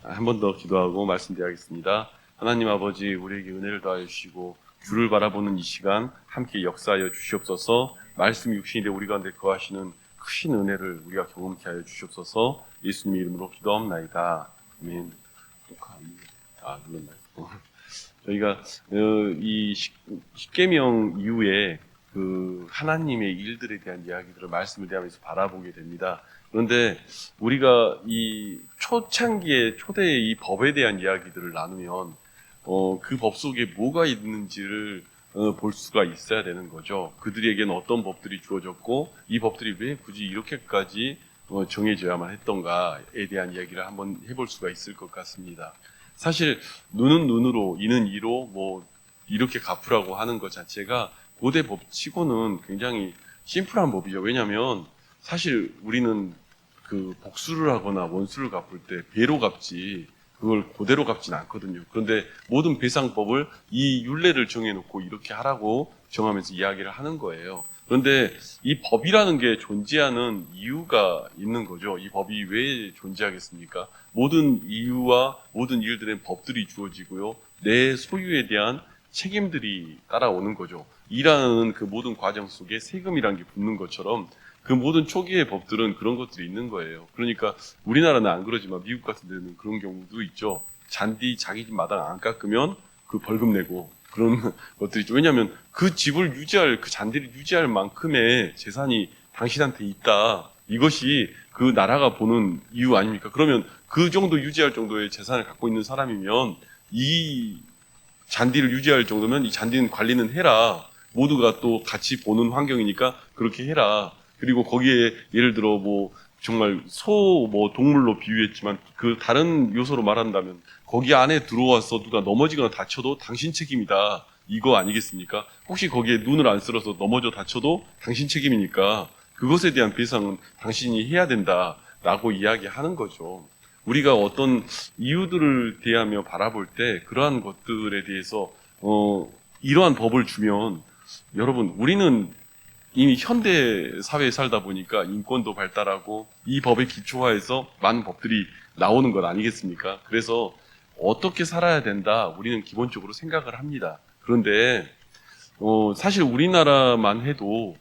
한 번 더 기도하고 말씀드리겠습니다. 하나님 아버지, 우리에게 은혜를 더하여 주시고 주를 바라보는 이 시간 함께 역사하여 주시옵소서. 말씀이 육신이 되어 우리 가운데 거하시는 크신 은혜를 우리가 경험케 하여 주시옵소서. 예수님의 이름으로 기도합나이다. 아멘. 눌렀나요? 저희가 이 십계명 이후에 그 하나님의 일들에 대한 이야기들을 말씀을 대하면서 바라보게 됩니다. 그런데 우리가 이 초창기의 초대의 이 법에 대한 이야기들을 나누면 그 법 속에 뭐가 있는지를 볼 수가 있어야 되는 거죠. 그들에게는 어떤 법들이 주어졌고 이 법들이 왜 굳이 이렇게까지 정해져야만 했던가에 대한 이야기를 한번 해볼 수가 있을 것 같습니다. 사실 눈은 눈으로 이는 이로 뭐 이렇게 갚으라고 하는 것 자체가 고대 법치고는 굉장히 심플한 법이죠. 왜냐하면 사실 우리는 그 복수를 하거나 원수를 갚을 때 배로 갚지 그걸 그대로 갚지는 않거든요. 그런데 모든 배상법을 이 율례를 정해놓고 이렇게 하라고 정하면서 이야기를 하는 거예요. 그런데 이 법이라는 게 존재하는 이유가 있는 거죠. 이 법이 왜 존재하겠습니까? 모든 이유와 모든 일들은 법들이 주어지고요. 내 소유에 대한 책임들이 따라오는 거죠. 일하는 그 모든 과정 속에 세금이란 게 붙는 것처럼 그 모든 초기의 법들은 그런 것들이 있는 거예요. 그러니까 우리나라는 안 그러지만 미국 같은 데는 그런 경우도 있죠. 잔디 자기 집 마당 안 깎으면 그 벌금 내고 그런 것들이 있죠. 왜냐하면 그 집을 유지할, 그 잔디를 유지할 만큼의 재산이 당신한테 있다. 이것이 그 나라가 보는 이유 아닙니까? 그러면 그 정도 유지할 정도의 재산을 갖고 있는 사람이면 이 잔디를 유지할 정도면 이 잔디는 관리는 해라. 모두가 또 같이 보는 환경이니까 그렇게 해라. 그리고 거기에 예를 들어 뭐 정말 소 뭐 동물로 비유했지만 그 다른 요소로 말한다면 거기 안에 들어와서 누가 넘어지거나 다쳐도 당신 책임이다. 이거 아니겠습니까? 혹시 거기에 눈을 안 쓸어서 넘어져 다쳐도 당신 책임이니까 그것에 대한 배상은 당신이 해야 된다라고 이야기하는 거죠. 우리가 어떤 이유들을 대하며 바라볼 때 그러한 것들에 대해서 이러한 법을 주면 여러분 우리는 이미 현대 사회에 살다 보니까 인권도 발달하고 이 법에 기초화해서 많은 법들이 나오는 것 아니겠습니까? 그래서 어떻게 살아야 된다 우리는 기본적으로 생각을 합니다. 그런데 사실 우리나라만 해도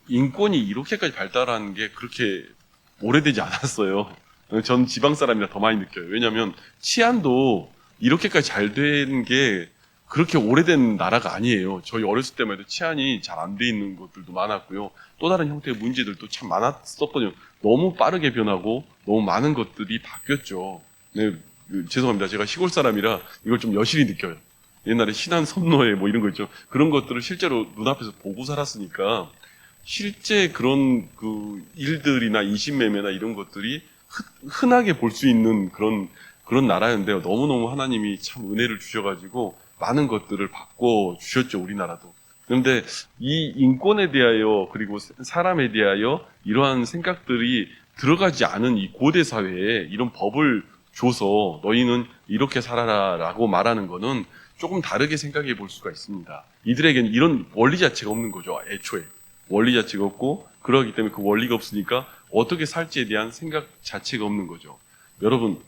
인권이 이렇게까지 발달하는 게 그렇게 오래되지 않았어요. 전 지방 사람이라 더 많이 느껴요. 왜냐하면 치안도 이렇게까지 잘 된 게 그렇게 오래된 나라가 아니에요. 저희 어렸을 때만 해도 치안이 잘 안 돼 있는 것들도 많았고요. 또 다른 형태의 문제들도 참 많았었거든요. 너무 빠르게 변하고 너무 많은 것들이 바뀌었죠. 네, 죄송합니다. 제가 시골 사람이라 이걸 좀 여실히 느껴요. 옛날에 신안 선로에 뭐 이런 거 있죠. 그런 것들을 실제로 눈앞에서 보고 살았으니까 실제 그런 그 일들이나 인신매매나 이런 것들이 흔하게 볼 수 있는 그런 나라였는데요. 너무너무 하나님이 참 은혜를 주셔가지고 많은 것들을 바꿔 주셨죠, 우리나라도. 그런데 이 인권에 대하여 그리고 사람에 대하여 이러한 생각들이 들어가지 않은 이 고대 사회에 이런 법을 줘서 너희는 이렇게 살아라라고 말하는 거는 조금 다르게 생각해 볼 수가 있습니다. 이들에게는 이런 원리 자체가 없는 거죠, 애초에. 원리 자체가 없고 그러기 때문에 그 원리가 없으니까 어떻게 살지에 대한 생각 자체가 없는 거죠. 여러분,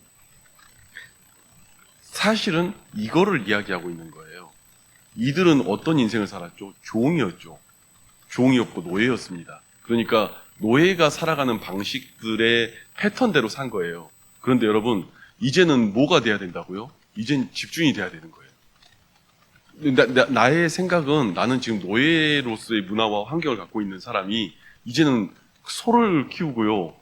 사실은 이거를 이야기하고 있는 거예요. 이들은 어떤 인생을 살았죠? 종이었죠. 종이었고 노예였습니다. 그러니까 노예가 살아가는 방식들의 패턴대로 산 거예요. 그런데 여러분, 이제는 뭐가 돼야 된다고요? 이젠 집중이 돼야 되는 거예요. 나의 생각은 나는 지금 노예로서의 문화와 환경을 갖고 있는 사람이 이제는 소를 키우고요.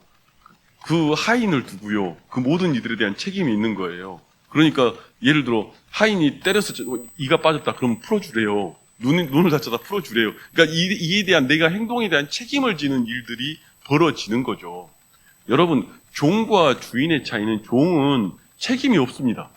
그 하인을 두고요. 그 모든 이들에 대한 책임이 있는 거예요. 그러니까 예를 들어 하인이 때려서 이가 빠졌다. 그러면 풀어주래요. 눈을 다쳐다 풀어주래요. 그러니까 이에 대한 내가 행동에 대한 책임을 지는 일들이 벌어지는 거죠. 여러분, 종과 주인의 차이는 종은 책임이 없습니다.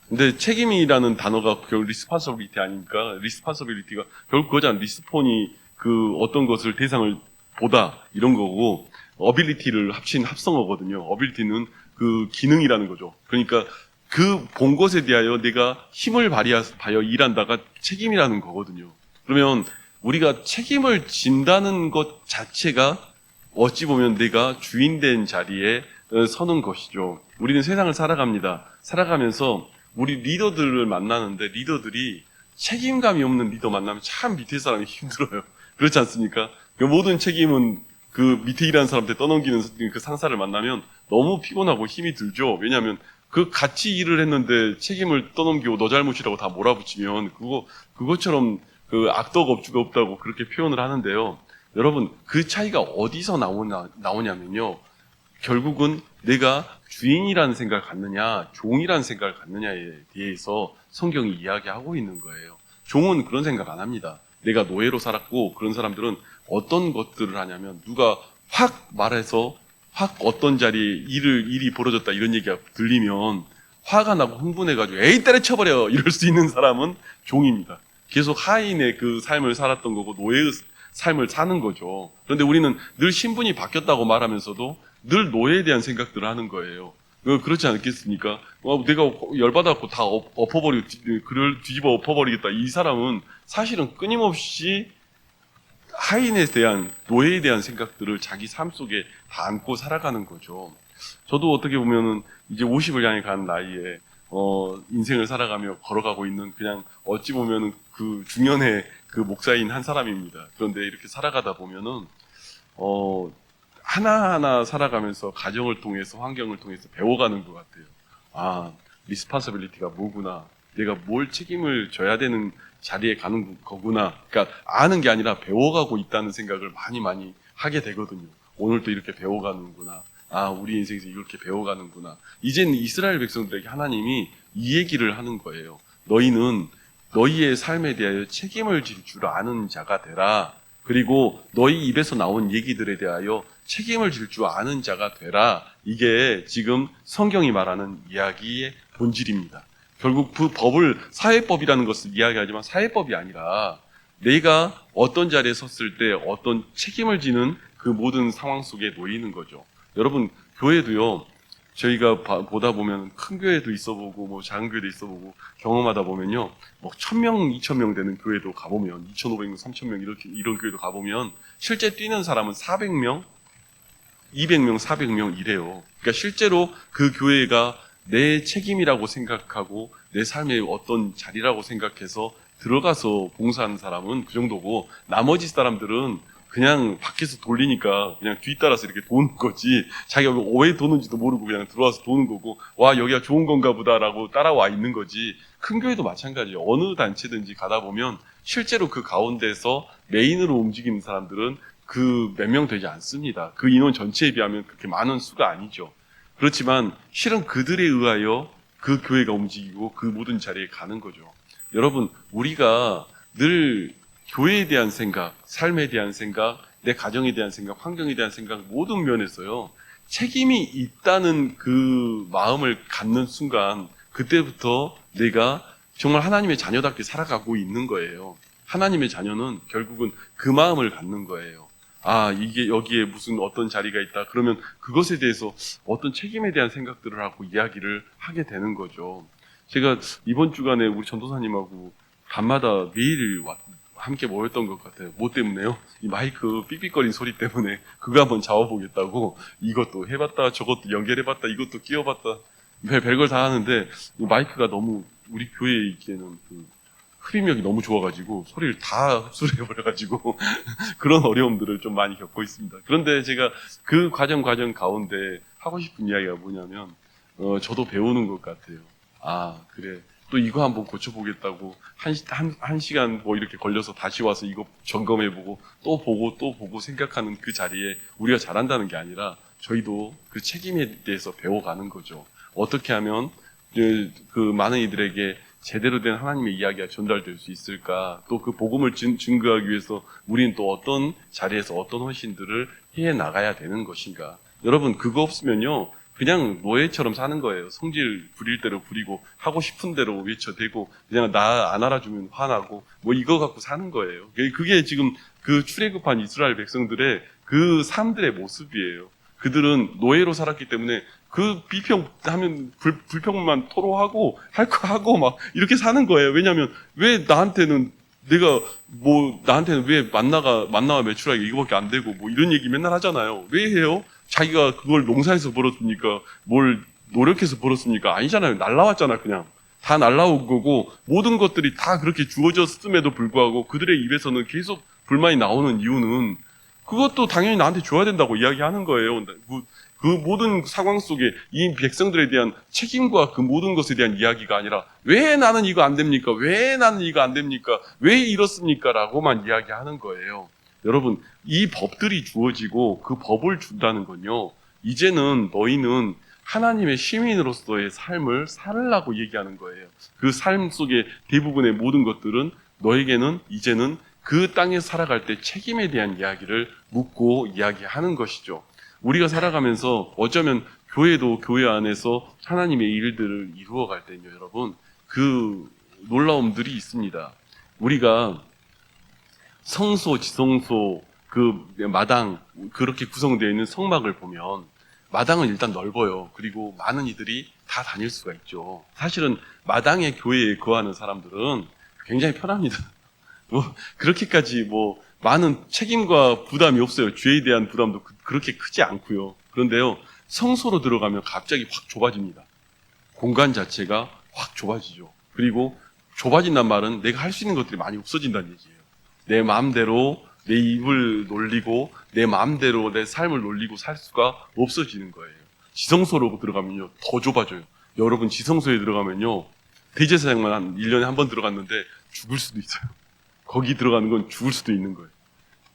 근데 책임이라는 단어가 결국 리스폰서빌리티 아닙니까? 리스폰서빌리티가 결국 그거잖아. 리스폰이 그 어떤 것을 대상을 보다 이런 거고 어빌리티를 합친 합성어거든요. 어빌리티는 그 기능이라는 거죠. 그러니까 그 본 것에 대하여 내가 힘을 발휘하여 일한다가 책임이라는 거거든요. 그러면 우리가 책임을 진다는 것 자체가 어찌 보면 내가 주인된 자리에 서는 것이죠. 우리는 세상을 살아갑니다. 살아가면서 우리 리더들을 만나는데 리더들이 책임감이 없는 리더 만나면 참 밑에 사람이 힘들어요. 그렇지 않습니까? 그 모든 책임은 그 밑에 일하는 사람한테 떠넘기는 그 상사를 만나면 너무 피곤하고 힘이 들죠. 왜냐하면 그 같이 일을 했는데 책임을 떠넘기고 너 잘못이라고 다 몰아붙이면 그것처럼 그 악덕 업주가 없다고 그렇게 표현을 하는데요. 여러분, 그 차이가 어디서 나오냐면요. 결국은 내가 주인이라는 생각을 갖느냐, 종이라는 생각을 갖느냐에 대해서 성경이 이야기하고 있는 거예요. 종은 그런 생각 안 합니다. 내가 노예로 살았고, 그런 사람들은 어떤 것들을 하냐면, 누가 확 말해서, 확 어떤 자리에 일이 벌어졌다, 이런 얘기가 들리면, 화가 나고 흥분해가지고, 에이, 때려쳐버려! 이럴 수 있는 사람은 종입니다. 계속 하인의 그 삶을 살았던 거고, 노예의 삶을 사는 거죠. 그런데 우리는 늘 신분이 바뀌었다고 말하면서도 늘 노예에 대한 생각들을 하는 거예요. 그렇지 않겠습니까? 내가 열받아갖고 다 엎어버리고, 그를 뒤집어 엎어버리겠다. 이 사람은 사실은 끊임없이 하인에 대한, 노예에 대한 생각들을 자기 삶 속에 다 안고 살아가는 거죠. 저도 어떻게 보면은 이제 50을 향해 간 나이에, 인생을 살아가며 걸어가고 있는 그냥 어찌 보면은 그 중년의 그 목사인 한 사람입니다. 그런데 이렇게 살아가다 보면은, 하나하나 살아가면서 가정을 통해서 환경을 통해서 배워가는 것 같아요. 아, 리스폰서빌리티가 뭐구나. 내가 뭘 책임을 져야 되는 자리에 가는 거구나. 그러니까 아는 게 아니라 배워가고 있다는 생각을 많이 하게 되거든요. 오늘도 이렇게 배워가는구나. 아, 우리 인생에서 이렇게 배워가는구나. 이제는 이스라엘 백성들에게 하나님이 이 얘기를 하는 거예요. 너희는 너희의 삶에 대하여 책임을 질 줄 아는 자가 되라. 그리고 너희 입에서 나온 얘기들에 대하여 책임을 질 줄 아는 자가 되라. 이게 지금 성경이 말하는 이야기의 본질입니다. 결국 그 법을 사회법이라는 것을 이야기하지만 사회법이 아니라 내가 어떤 자리에 섰을 때 어떤 책임을 지는 그 모든 상황 속에 놓이는 거죠. 여러분, 교회도요, 저희가 보다 보면 큰 교회도 있어보고 뭐 작은 교회도 있어보고 경험하다 보면요, 뭐 1000명, 2000명 되는 교회도 가보면 2500명, 3000명 이런 교회도 가보면 실제 뛰는 사람은 400명, 200명, 400명 이래요. 그러니까 실제로 그 교회가 내 책임이라고 생각하고 내 삶의 어떤 자리라고 생각해서 들어가서 봉사하는 사람은 그 정도고 나머지 사람들은 그냥 밖에서 돌리니까 그냥 뒤따라서 이렇게 도는 거지 자기가 왜 도는지도 모르고 그냥 들어와서 도는 거고 와 여기가 좋은 건가 보다라고 따라와 있는 거지. 큰 교회도 마찬가지예요. 어느 단체든지 가다 보면 실제로 그 가운데서 메인으로 움직이는 사람들은 그 몇 명 되지 않습니다. 그 인원 전체에 비하면 그렇게 많은 수가 아니죠. 그렇지만 실은 그들에 의하여 그 교회가 움직이고 그 모든 자리에 가는 거죠. 여러분, 우리가 늘 교회에 대한 생각, 삶에 대한 생각, 내 가정에 대한 생각, 환경에 대한 생각 모든 면에서요. 책임이 있다는 그 마음을 갖는 순간 그때부터 내가 정말 하나님의 자녀답게 살아가고 있는 거예요. 하나님의 자녀는 결국은 그 마음을 갖는 거예요. 아, 이게 여기에 무슨 어떤 자리가 있다. 그러면 그것에 대해서 어떤 책임에 대한 생각들을 하고 이야기를 하게 되는 거죠. 제가 이번 주간에 우리 전도사님하고 밤마다 매일 함께 모였던 것 같아요. 뭐 때문에요? 이 마이크 삑삑거린 소리 때문에 그거 한번 잡아보겠다고 이것도 해봤다 저것도 연결해봤다 이것도 끼워봤다 별걸 다 하는데 마이크가 너무 우리 교회에 있기에는 그 흡입력이 너무 좋아가지고 소리를 다 흡수를 해버려가지고 그런 어려움들을 좀 많이 겪고 있습니다. 그런데 제가 그 과정 가운데 하고 싶은 이야기가 뭐냐면 저도 배우는 것 같아요. 아 그래 또 이거 한번 고쳐보겠다고 한 시간 뭐 이렇게 걸려서 다시 와서 이거 점검해보고 또 보고 생각하는 그 자리에 우리가 잘한다는 게 아니라 저희도 그 책임에 대해서 배워가는 거죠. 어떻게 하면 그 많은 이들에게 제대로 된 하나님의 이야기가 전달될 수 있을까? 또 그 복음을 증거하기 위해서 우리는 또 어떤 자리에서 어떤 헌신들을 해 나가야 되는 것인가? 여러분 그거 없으면요 그냥 노예처럼 사는 거예요. 성질 부릴 대로 부리고 하고 싶은 대로 외쳐대고 그냥 나 안 알아주면 화나고 뭐 이거 갖고 사는 거예요. 그게 지금 그 출애굽한 이스라엘 백성들의 그 삶들의 모습이에요. 그들은 노예로 살았기 때문에 그 비평하면 불평만 토로하고 할 거 하고 막 이렇게 사는 거예요. 왜냐하면 왜 나한테는 나한테는 왜 만나와 매출하기 이거밖에 안 되고 뭐 이런 얘기 맨날 하잖아요. 왜 해요? 자기가 그걸 농사에서 벌었습니까? 뭘 노력해서 벌었습니까? 아니잖아요. 날라왔잖아, 그냥. 다 날라온 거고, 모든 것들이 다 그렇게 주어졌음에도 불구하고 그들의 입에서는 계속 불만이 나오는 이유는 그것도 당연히 나한테 줘야 된다고 이야기하는 거예요. 그 모든 상황 속에 이 백성들에 대한 책임과 그 모든 것에 대한 이야기가 아니라 왜 나는 이거 안 됩니까? 왜 나는 이거 안 됩니까? 왜 이렇습니까? 라고만 이야기하는 거예요. 여러분, 이 법들이 주어지고 그 법을 준다는 건요, 이제는 너희는 하나님의 시민으로서의 삶을 살으라고 얘기하는 거예요. 그 삶 속의 대부분의 모든 것들은 너에게는 이제는 그 땅에 살아갈 때 책임에 대한 이야기를 묻고 이야기하는 것이죠. 우리가 살아가면서 어쩌면 교회도 교회 안에서 하나님의 일들을 이루어갈 때는요, 여러분, 그 놀라움들이 있습니다. 우리가 성소, 지성소, 그 마당, 그렇게 구성되어 있는 성막을 보면 마당은 일단 넓어요. 그리고 많은 이들이 다 다닐 수가 있죠. 사실은 마당의 교회에 거하는 사람들은 굉장히 편합니다. 뭐 그렇게까지 뭐 많은 책임과 부담이 없어요. 죄에 대한 부담도 그렇게 크지 않고요. 그런데요, 성소로 들어가면 갑자기 확 좁아집니다. 공간 자체가 확 좁아지죠. 그리고 좁아진단 말은 내가 할 수 있는 것들이 많이 없어진다는 얘기예요. 내 마음대로 내 입을 놀리고 내 마음대로 내 삶을 놀리고 살 수가 없어지는 거예요. 지성소로 들어가면요, 더 좁아져요. 여러분, 지성소에 들어가면요, 대제사장만 한 1년에 한 번 들어갔는데 죽을 수도 있어요. 거기 들어가는 건 죽을 수도 있는 거예요.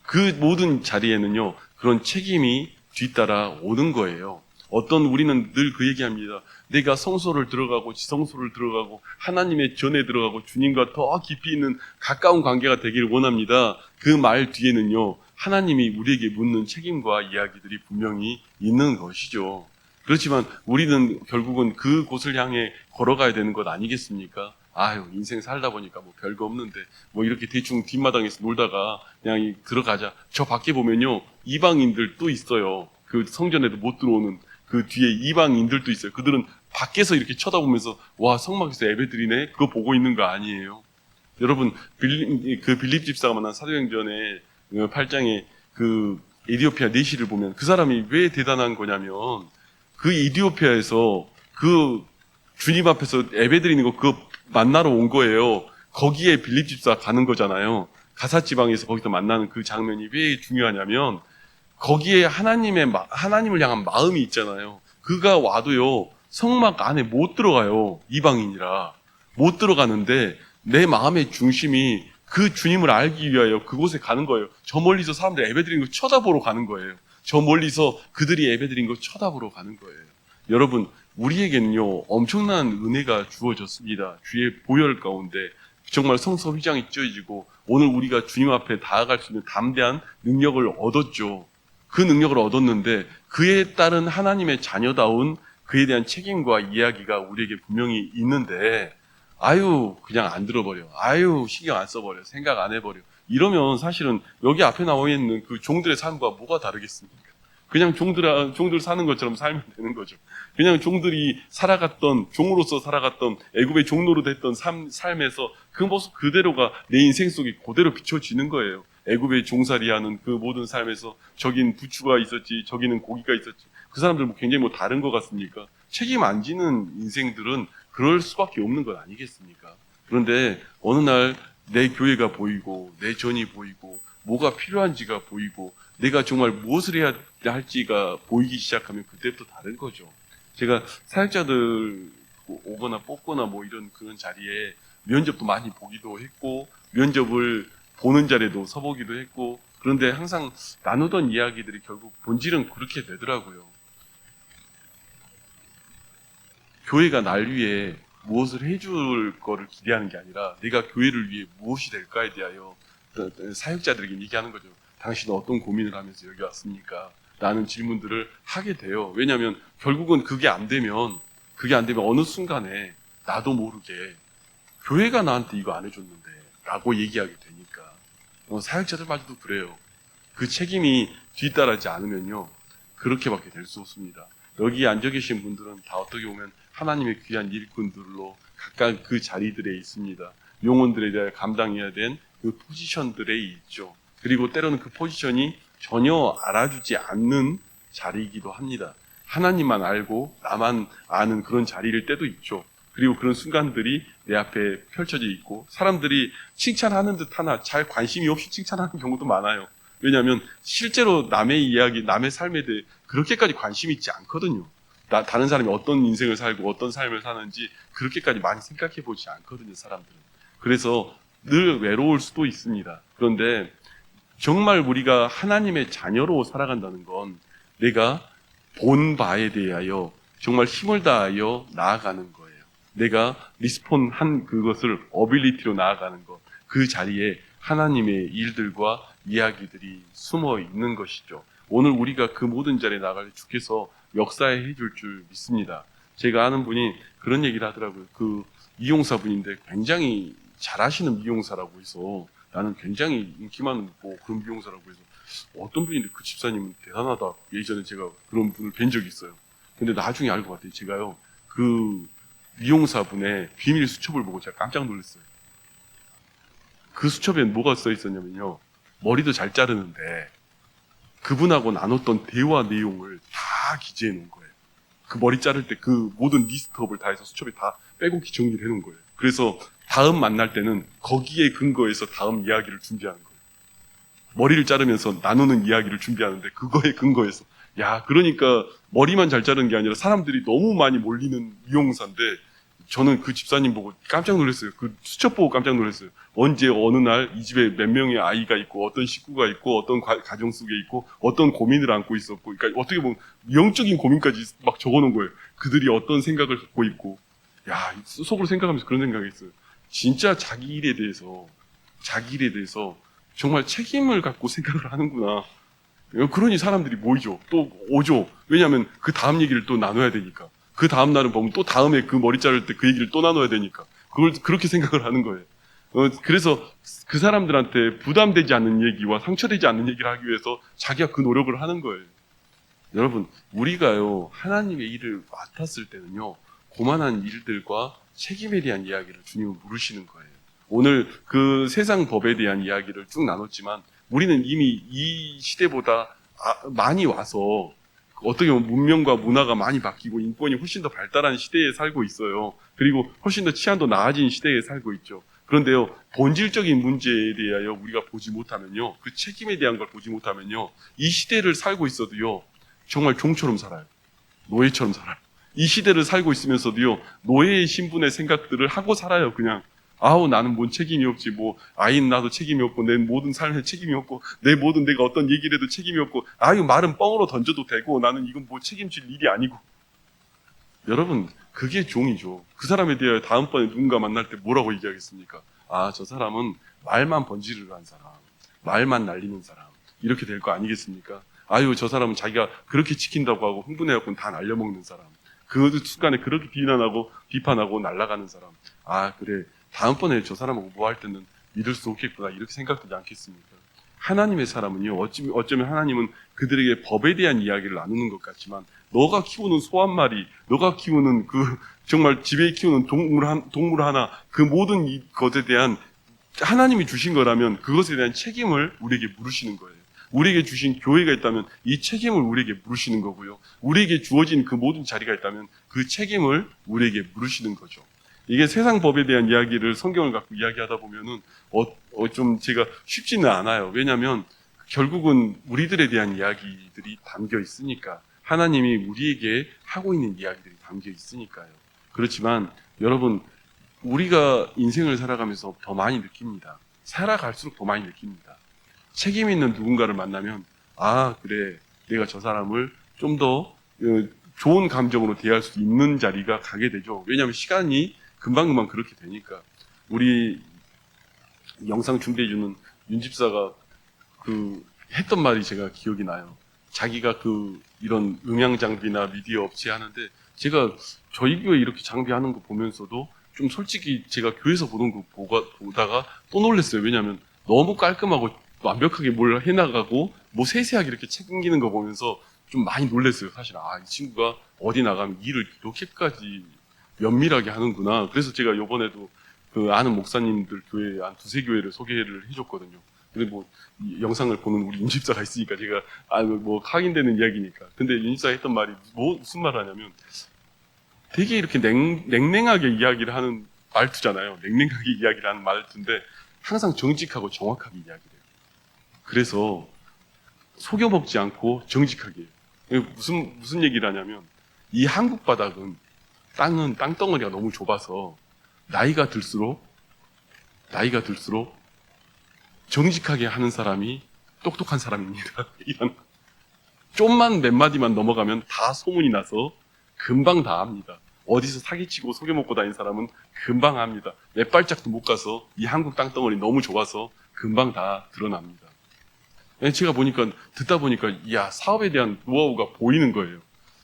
그 모든 자리에는요, 그런 책임이 뒤따라 오는 거예요. 우리는 늘 그 얘기합니다. 내가 성소를 들어가고 지성소를 들어가고 하나님의 전에 들어가고 주님과 더 깊이 있는 가까운 관계가 되기를 원합니다. 그 말 뒤에는요, 하나님이 우리에게 묻는 책임과 이야기들이 분명히 있는 것이죠. 그렇지만 우리는 결국은 그곳을 향해 걸어가야 되는 것 아니겠습니까? 아유, 인생 살다 보니까 뭐 별거 없는데 뭐 이렇게 대충 뒷마당에서 놀다가 그냥 들어가자. 저 밖에 보면요, 이방인들도 있어요. 그 성전에도 못 들어오는 그 뒤에 이방인들도 있어요. 그들은 밖에서 이렇게 쳐다보면서 와, 성막에서 예배드리네, 그거 보고 있는 거 아니에요. 여러분, 빌립 집사가 만난 사도행전의 8장에 그 에디오피아 내시를 보면 그 사람이 왜 대단한 거냐면, 그 이디오피아에서 그 주님 앞에서 예배드리는 거 그거 만나러 온 거예요. 거기에 빌립 집사 가는 거잖아요. 가사 지방에서 거기서 만나는 그 장면이 왜 중요하냐면, 거기에 하나님을 향한 마음이 있잖아요. 그가 와도요, 성막 안에 못 들어가요. 이방인이라 못 들어가는데 내 마음의 중심이 그 주님을 알기 위하여 그곳에 가는 거예요. 저 멀리서 사람들 예배드리는 거 쳐다보러 가는 거예요. 저 멀리서 그들이 예배드린 거 쳐다보러 가는 거예요. 여러분, 우리에게는요, 엄청난 은혜가 주어졌습니다. 주의 보혈 가운데 정말 성서 휘장이 찢어지고 오늘 우리가 주님 앞에 다가갈 수 있는 담대한 능력을 얻었죠. 그 능력을 얻었는데 그에 따른 하나님의 자녀다운 그에 대한 책임과 이야기가 우리에게 분명히 있는데, 아유, 그냥 안 들어버려. 아유, 신경 안 써버려. 생각 안 해버려. 이러면 사실은 여기 앞에 나와 있는 그 종들의 삶과 뭐가 다르겠습니까? 그냥 종들 사는 것처럼 살면 되는 거죠. 그냥 종들이 종으로서 살아갔던 애굽의 종노릇 했던 삶에서 그 모습 그대로가 내 인생 속에 그대로 비춰지는 거예요. 애굽의 종살이하는 그 모든 삶에서 저긴 부추가 있었지, 저기는 고기가 있었지. 그 사람들 굉장히 다른 것 같습니까? 책임 안 지는 인생들은 그럴 수밖에 없는 것 아니겠습니까? 그런데 어느 날 내 교회가 보이고 내 전이 보이고 뭐가 필요한지가 보이고 내가 정말 무엇을 해야 할지가 보이기 시작하면 그때부터 다른 거죠. 제가 사역자들 오거나 뽑거나 뭐 이런 그런 자리에 면접도 많이 보기도 했고, 면접을 보는 자리에도 서보기도 했고, 그런데 항상 나누던 이야기들이 결국 본질은 그렇게 되더라고요. 교회가 날 위해 무엇을 해줄 거를 기대하는 게 아니라 내가 교회를 위해 무엇이 될까에 대하여 사역자들에게 얘기하는 거죠. 당신은 어떤 고민을 하면서 여기 왔습니까? 라는 질문들을 하게 돼요. 왜냐하면 결국은 그게 안 되면 어느 순간에 나도 모르게 교회가 나한테 이거 안 해줬는데 라고 얘기하게 되니까. 사역자들마저도 그래요. 그 책임이 뒤따르지 않으면요, 그렇게밖에 될 수 없습니다. 여기 앉아 계신 분들은 다 어떻게 보면 하나님의 귀한 일꾼들로 각각 그 자리들에 있습니다. 영혼들에 대해 감당해야 된 그 포지션들에 있죠. 그리고 때로는 그 포지션이 전혀 알아주지 않는 자리이기도 합니다. 하나님만 알고 나만 아는 그런 자리일 때도 있죠. 그리고 그런 순간들이 내 앞에 펼쳐져 있고 사람들이 칭찬하는 듯 하나 잘 관심이 없이 칭찬하는 경우도 많아요. 왜냐하면 실제로 남의 이야기, 남의 삶에 대해 그렇게까지 관심이 있지 않거든요. 다른 사람이 어떤 인생을 살고 어떤 삶을 사는지 그렇게까지 많이 생각해 보지 않거든요, 사람들은. 그래서 늘 외로울 수도 있습니다. 그런데 정말 우리가 하나님의 자녀로 살아간다는 건 내가 본 바에 대하여 정말 힘을 다하여 나아가는 거예요. 내가 리스폰한 그것을 어빌리티로 나아가는 것, 그 자리에 하나님의 일들과 이야기들이 숨어 있는 것이죠. 오늘 우리가 그 모든 자리에 나갈 때 주께서 역사해 줄 줄 믿습니다. 제가 아는 분이 그런 얘기를 하더라고요. 그 미용사분인데 굉장히 잘하시는 미용사라고 해서 나는 굉장히 인기 많은 뭐 그런 미용사라고 해서 어떤 분인데 그 집사님은 대단하다. 예전에 제가 그런 분을 뵌 적이 있어요. 근데 나중에 알고 봤더니 제가요, 그 미용사분의 비밀 수첩을 보고 제가 깜짝 놀랐어요. 그 수첩에 뭐가 써 있었냐면요, 머리도 잘 자르는데 그분하고 나눴던 대화 내용을 다 기재해 놓은 거예요. 그 머리 자를 때 그 모든 리스트업을 다 해서 수첩에 다 빼곡히 정리를 해 놓은 거예요. 그래서 다음 만날 때는 거기에 근거해서 다음 이야기를 준비하는 거예요. 머리를 자르면서 나누는 이야기를 준비하는데 그거에 근거해서, 야, 그러니까 머리만 잘 자르는 게 아니라 사람들이 너무 많이 몰리는 미용사인데 저는 그 집사님 보고 깜짝 놀랐어요. 그 수첩 보고 깜짝 놀랐어요. 언제 어느 날 이 집에 몇 명의 아이가 있고 어떤 식구가 있고 어떤 가정 속에 있고 어떤 고민을 안고 있었고, 그러니까 어떻게 보면 영적인 고민까지 막 적어놓은 거예요. 그들이 어떤 생각을 갖고 있고, 야, 속으로 생각하면서 그런 생각이 있어요. 진짜 자기 일에 대해서 정말 책임을 갖고 생각을 하는구나. 그러니 사람들이 모이죠. 또 오죠. 왜냐하면 그 다음 얘기를 또 나눠야 되니까. 그 다음 날은 보면 또 다음에 그 머리 자를 때 그 얘기를 또 나눠야 되니까. 그걸 그렇게 생각을 하는 거예요. 그래서 그 사람들한테 부담되지 않는 얘기와 상처되지 않는 얘기를 하기 위해서 자기가 그 노력을 하는 거예요. 여러분, 우리가요, 하나님의 일을 맡았을 때는요, 고만한 일들과 책임에 대한 이야기를 주님은 물으시는 거예요. 오늘 그 세상 법에 대한 이야기를 쭉 나눴지만 우리는 이미 이 시대보다 많이 와서 어떻게 보면 문명과 문화가 많이 바뀌고 인권이 훨씬 더 발달한 시대에 살고 있어요. 그리고 훨씬 더 치안도 나아진 시대에 살고 있죠. 그런데요, 본질적인 문제에 대하여 우리가 보지 못하면요, 그 책임에 대한 걸 보지 못하면요, 이 시대를 살고 있어도요, 정말 종처럼 살아요. 노예처럼 살아요. 이 시대를 살고 있으면서도요, 노예의 신분의 생각들을 하고 살아요. 그냥 아우, 나는 뭔 책임이 없지, 뭐 아이는 나도 책임이 없고 내 모든 삶에 책임이 없고 내 모든 내가 어떤 얘기를 해도 책임이 없고, 아유, 말은 뻥으로 던져도 되고 나는 이건 뭐 책임질 일이 아니고. 여러분, 그게 종이죠. 그 사람에 대하여 다음번에 누군가 만날 때 뭐라고 얘기하겠습니까? 아, 저 사람은 말만 번지르르 한 사람, 말만 날리는 사람, 이렇게 될 거 아니겠습니까? 아유, 저 사람은 자기가 그렇게 지킨다고 하고 흥분해갖고 다 날려먹는 사람, 그 순간에 그렇게 비판하고 날아가는 사람. 아, 그래, 다음번에 저 사람하고 뭐 할 때는 믿을 수 없겠구나, 이렇게 생각되지 않겠습니까? 하나님의 사람은요, 어쩌면 하나님은 그들에게 법에 대한 이야기를 나누는 것 같지만, 너가 키우는 소 한 마리, 너가 키우는 정말 집에 키우는 동물 하나, 그 모든 것에 대한 하나님이 주신 거라면 그것에 대한 책임을 우리에게 물으시는 거예요. 우리에게 주신 교회가 있다면 이 책임을 우리에게 물으시는 거고요. 우리에게 주어진 그 모든 자리가 있다면 그 책임을 우리에게 물으시는 거죠. 이게 세상 법에 대한 이야기를 성경을 갖고 이야기하다 보면은 좀 제가 쉽지는 않아요. 왜냐하면 결국은 우리들에 대한 이야기들이 담겨 있으니까, 하나님이 우리에게 하고 있는 이야기들이 담겨 있으니까요. 그렇지만 여러분, 우리가 인생을 살아가면서 더 많이 느낍니다. 살아갈수록 더 많이 느낍니다. 책임 있는 누군가를 만나면, 아, 그래, 내가 저 사람을 좀 더 좋은 감정으로 대할 수 있는 자리가 가게 되죠. 왜냐하면 시간이 금방금방 그렇게 되니까. 우리 영상 준비해주는 윤 집사가 했던 말이 제가 기억이 나요. 자기가 이런 음향 장비나 미디어 업체 하는데, 제가 저희 교회 이렇게 장비하는 거 보면서도 좀 솔직히 제가 교회에서 보던 거 보다가 또 놀랐어요. 왜냐하면 너무 깔끔하고 완벽하게 뭘 해나가고 뭐 세세하게 이렇게 챙기는 거 보면서 좀 많이 놀랐어요. 사실 이 친구가 어디 나가면 일을 이렇게까지 면밀하게 하는구나. 그래서 제가 이번에도 아는 목사님들 교회 한 두세 교회를 소개를 해줬거든요. 근데 뭐 이 영상을 보는 우리 임집사가 있으니까 제가 뭐 확인되는 이야기니까. 근데 임집사가 했던 말이 무슨 말을 하냐면 되게 이렇게 냉랭하게 이야기를 하는 말투잖아요. 냉랭하게 이야기를 하는 말투인데 항상 정직하고 정확하게 이야기를 해요. 그래서 속여먹지 않고 정직하게 해요. 무슨 얘기를 하냐면 이 한국 바닥은 땅덩어리가 너무 좁아서 나이가 들수록 정직하게 하는 사람이 똑똑한 사람입니다. 이런 좀만 몇 마디만 넘어가면 다 소문이 나서 금방 다 압니다. 어디서 사기치고 속여먹고 다닌 사람은 금방 압니다. 몇 발짝도 못 가서 이 한국 땅덩어리 너무 좁아서 금방 다 드러납니다. 제가 듣다 보니까 이야, 사업에 대한 노하우가 보이는 거예요.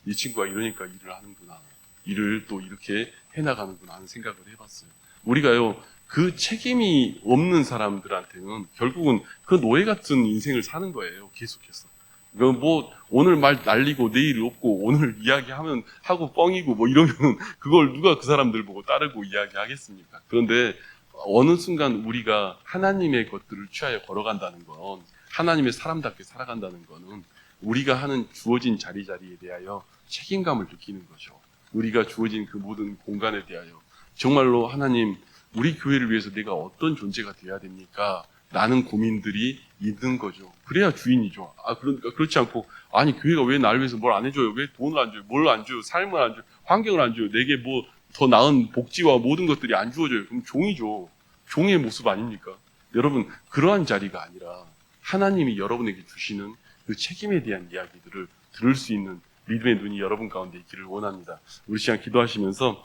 이 친구가 이러니까 일을 하는구나. 일을 또 이렇게 해나가는구나 하는 생각을 해봤어요. 우리가요, 그 책임이 없는 사람들한테는 결국은 그 노예 같은 인생을 사는 거예요. 계속해서. 뭐 오늘 말 날리고 내일 없고 오늘 이야기하면 하고 뻥이고 뭐 이러면 그걸 누가 그 사람들 보고 따르고 이야기하겠습니까? 그런데 어느 순간 우리가 하나님의 것들을 취하여 걸어간다는 건, 하나님의 사람답게 살아간다는 거는 우리가 하는 주어진 자리에 대하여 책임감을 느끼는 거죠. 우리가 주어진 그 모든 공간에 대하여 정말로 하나님, 우리 교회를 위해서 내가 어떤 존재가 되어야 됩니까? 라는 고민들이 있는 거죠. 그래야 주인이죠. 그러니까 그렇지 않고, 아니, 교회가 왜 나를 위해서 뭘 안 해줘요? 왜 돈을 안 줘요? 뭘 안 줘요? 삶을 안 줘요? 환경을 안 줘요? 내게 뭐 더 나은 복지와 모든 것들이 안 주어져요? 그럼 종이죠. 종의 모습 아닙니까? 여러분, 그러한 자리가 아니라 하나님이 여러분에게 주시는 그 책임에 대한 이야기들을 들을 수 있는 믿음의 눈이 여러분 가운데 있기를 원합니다. 우리 시간 기도하시면서